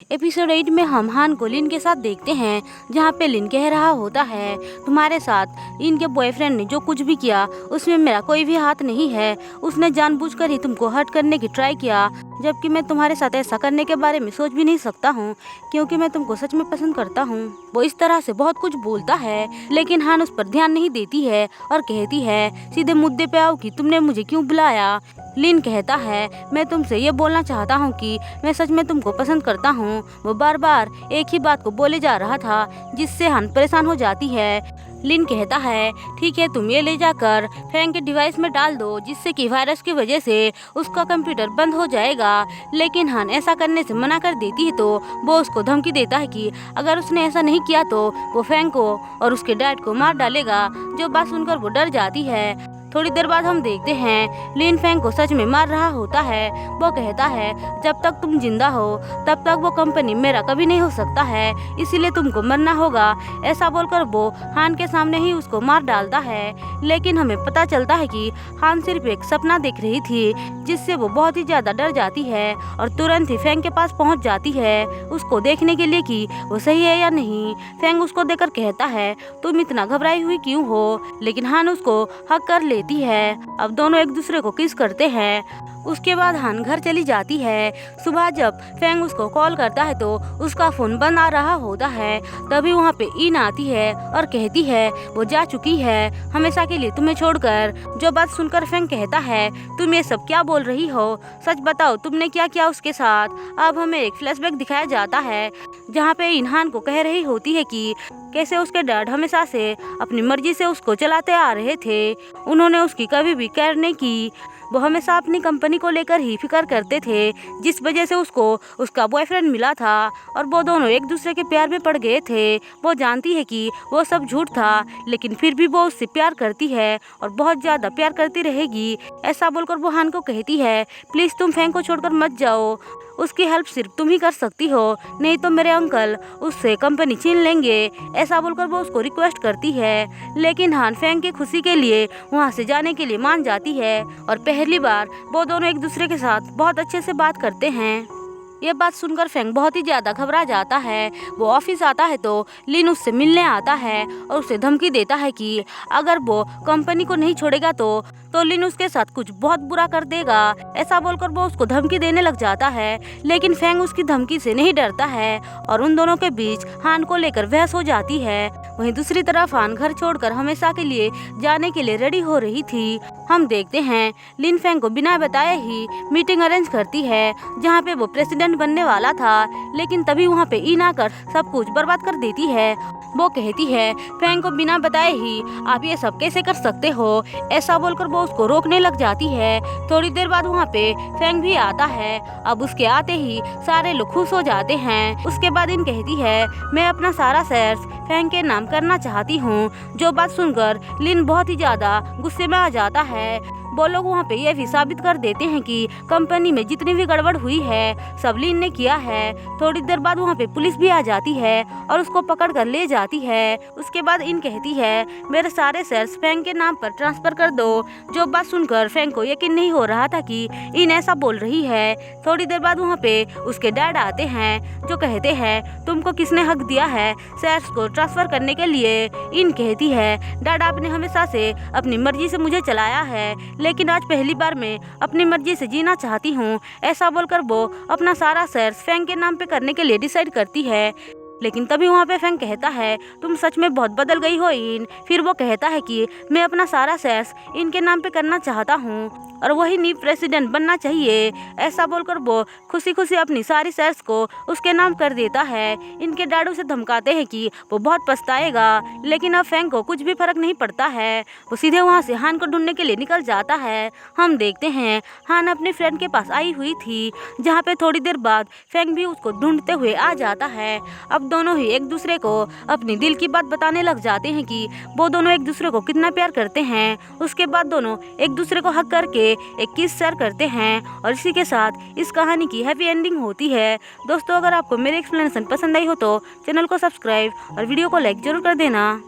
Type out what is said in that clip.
Episode 8 में हम हान को लिन के साथ देखते हैं, जहाँ पे लिन कह रहा होता है, तुम्हारे साथ इनके बॉयफ्रेंड ने जो कुछ भी किया उसमें मेरा कोई भी हाथ नहीं है। उसने जानबूझकर ही तुमको हर्ट करने की ट्राई किया, जबकि मैं तुम्हारे साथ ऐसा करने के बारे में सोच भी नहीं सकता हूँ, क्योंकि मैं तुमको सच में पसंद करता हूँ। वो इस तरह से बहुत कुछ बोलता है, लेकिन हान उस पर ध्यान नहीं देती है और कहती है, सीधे मुद्दे पे आओ कि तुमने मुझे क्यों बुलाया। लिन कहता है, मैं तुमसे ये बोलना चाहता हूँ कि मैं सच में तुमको पसंद करता हूँ। वो बार बार एक ही बात को बोले जा रहा था, जिससे हान परेशान हो जाती है। लिन कहता है, ठीक है, तुम ये ले जाकर फैंग के डिवाइस में डाल दो, जिससे कि वायरस की वजह से उसका कंप्यूटर बंद हो जाएगा। लेकिन हान ऐसा करने से मना कर देती है, तो वो उसको धमकी देता है कि अगर उसने ऐसा नहीं किया तो वो फैंग को और उसके डैड को मार डालेगा। जो बात सुनकर वो डर जाती है। थोड़ी देर बाद हम देखते हैं लिन फैंग को सच में मार रहा होता है। वो कहता है, जब तक तुम जिंदा हो तब तक वो कंपनी मेरा कभी नहीं हो सकता है, इसीलिए तुमको मरना होगा। ऐसा बोलकर वो हान के सामने ही उसको मार डालता है। लेकिन हमें पता चलता है कि हान सिर्फ एक सपना देख रही थी, जिससे वो बहुत ही ज्यादा डर जाती है और तुरंत ही फैंग के पास पहुंच जाती है, उसको देखने के लिए कि वो सही है या नहीं। फैंग उसको देखकर कहता है, तुम इतना घबराई हुई क्यों हो? लेकिन हान उसको हक कर लेती है। अब दोनों एक दूसरे को किस करते हैं। उसके बाद हान घर चली जाती है। सुबह जब फैंग उसको कॉल करता है तो उसका फोन बंद आ रहा होता है। तभी वहाँ पे इन आती है और कहती है वो जा चुकी है हमेशा के लिए तुम्हें छोड़कर। जो बात सुनकर फैंग कहता है, तुम ये सब क्या बोल रही हो? सच बताओ, तुमने क्या किया उसके साथ? अब हमें एक फ्लैशबैक दिखाया जाता है, जहाँ पे इन हान को कह रही होती है कि कैसे उसके डैड हमेशा से अपनी मर्जी से उसको चलाते आ रहे थे। उन्होंने उसकी कभी भी केयर नहीं की। वो हमेशा अपनी कंपनी को लेकर ही फिक्र करते थे, जिस वजह से उसको उसका बॉयफ्रेंड मिला था और वो दोनों एक दूसरे के प्यार में पड़ गए थे। वो जानती है कि वो सब झूठ था, लेकिन फिर भी वो उससे प्यार करती है और बहुत ज़्यादा प्यार करती रहेगी। ऐसा बोलकर वो हान को कहती है, प्लीज़ तुम फैंग को छोड़कर मत जाओ, उसकी हेल्प सिर्फ तुम ही कर सकती हो, नहीं तो मेरे अंकल उससे कंपनी छीन लेंगे। ऐसा बोलकर वो उसको रिक्वेस्ट करती है। लेकिन हान फैंग की खुशी के लिए वहाँ से जाने के लिए मान जाती है और पहली बार वो दोनों एक दूसरे के साथ बहुत अच्छे से बात करते हैं। ये बात सुनकर फैंग बहुत ही ज्यादा घबरा जाता है। वो ऑफिस आता है तो लिन उससे मिलने आता है और उसे धमकी देता है कि अगर वो कंपनी को नहीं छोड़ेगा तो लिन उसके साथ कुछ बहुत बुरा कर देगा। ऐसा बोलकर वो उसको धमकी देने लग जाता है, लेकिन फैंग उसकी धमकी से नहीं डरता है और उन दोनों के बीच हान को लेकर बहस हो जाती है। वहीं दूसरी तरफ हान घर छोड़कर हमेशा के लिए जाने के लिए रेडी हो रही थी। हम देखते हैं लिन फैंग को बिना बताए ही मीटिंग अरेंज करती है, जहाँ पे वो प्रेसिडेंट बनने वाला था। लेकिन तभी वहाँ पे इन आकर सब कुछ बर्बाद कर देती है। वो कहती है, फैंग को बिना बताए ही आप ये सब कैसे कर सकते हो? ऐसा बोलकर वो उसको रोकने लग जाती है। थोड़ी देर बाद वहाँ पे फैंग भी आता है। अब उसके आते ही सारे लोग खुश हो जाते हैं। उसके बाद इन कहती है, मैं अपना सारा शेयर्स फैंग के नाम करना चाहती हूँ। जो बात सुनकर लिन बहुत ही ज्यादा गुस्से में आ जाता है। वो लोग वहाँ पे ये भी साबित कर देते हैं कि कंपनी में जितनी भी गड़बड़ हुई है सब लिन ने किया है। थोड़ी देर बाद वहाँ पे पुलिस भी आ जाती है और उसको पकड़ कर ले जाती है। उसके बाद इन कहती है, मेरे सारे शेयर्स फैंग के नाम पर ट्रांसफर कर दो। जो बात सुनकर फैंग को यकीन नहीं हो रहा था कि इन ऐसा बोल रही है। थोड़ी देर बाद वहाँ पे उसके डैड आते हैं, जो कहते हैं, तुमको किसने हक दिया है शेयर्स को ट्रांसफर करने के लिए? इन कहती है, डैड आपने हमेशा से अपनी मर्जी से मुझे चलाया है, लेकिन आज पहली बार मैं अपनी मर्जी से जीना चाहती हूँ। ऐसा बोलकर वो अपना सारा शेयर्स फैंग के नाम पे करने के लिए डिसाइड करती है। लेकिन तभी वहाँ पे फैंग कहता है, तुम सच में बहुत बदल गई हो इन। फिर वो कहता है कि मैं अपना सारा शेयर्स इनके नाम पे करना चाहता हूँ और वही न्यू प्रेसिडेंट बनना चाहिए। ऐसा बोलकर वो खुशी खुशी अपनी सारी शेयर्स को उसके नाम कर देता है। इनके डैड उसे धमकाते हैं कि वो बहुत पछताएगा, लेकिन अब फैंग को कुछ भी फर्क नहीं पड़ता है। वो सीधे वहाँ से हान को ढूंढने के लिए निकल जाता है। हम देखते हैं हान अपनी फ्रेंड के पास आई हुई थी, जहाँ पे थोड़ी देर बाद फैंग भी उसको ढूंढते हुए आ जाता है। अब दोनों ही एक दूसरे को अपनी दिल की बात बताने लग जाते हैं कि वो दोनों एक दूसरे को कितना प्यार करते हैं। उसके बाद दोनों एक दूसरे को हक करके एक किस शेयर करते हैं और इसी के साथ इस कहानी की हैप्पी एंडिंग होती है। दोस्तों, अगर आपको मेरी एक्सप्लेनेशन पसंद आई हो तो चैनल को सब्सक्राइब और वीडियो को लाइक जरूर कर देना।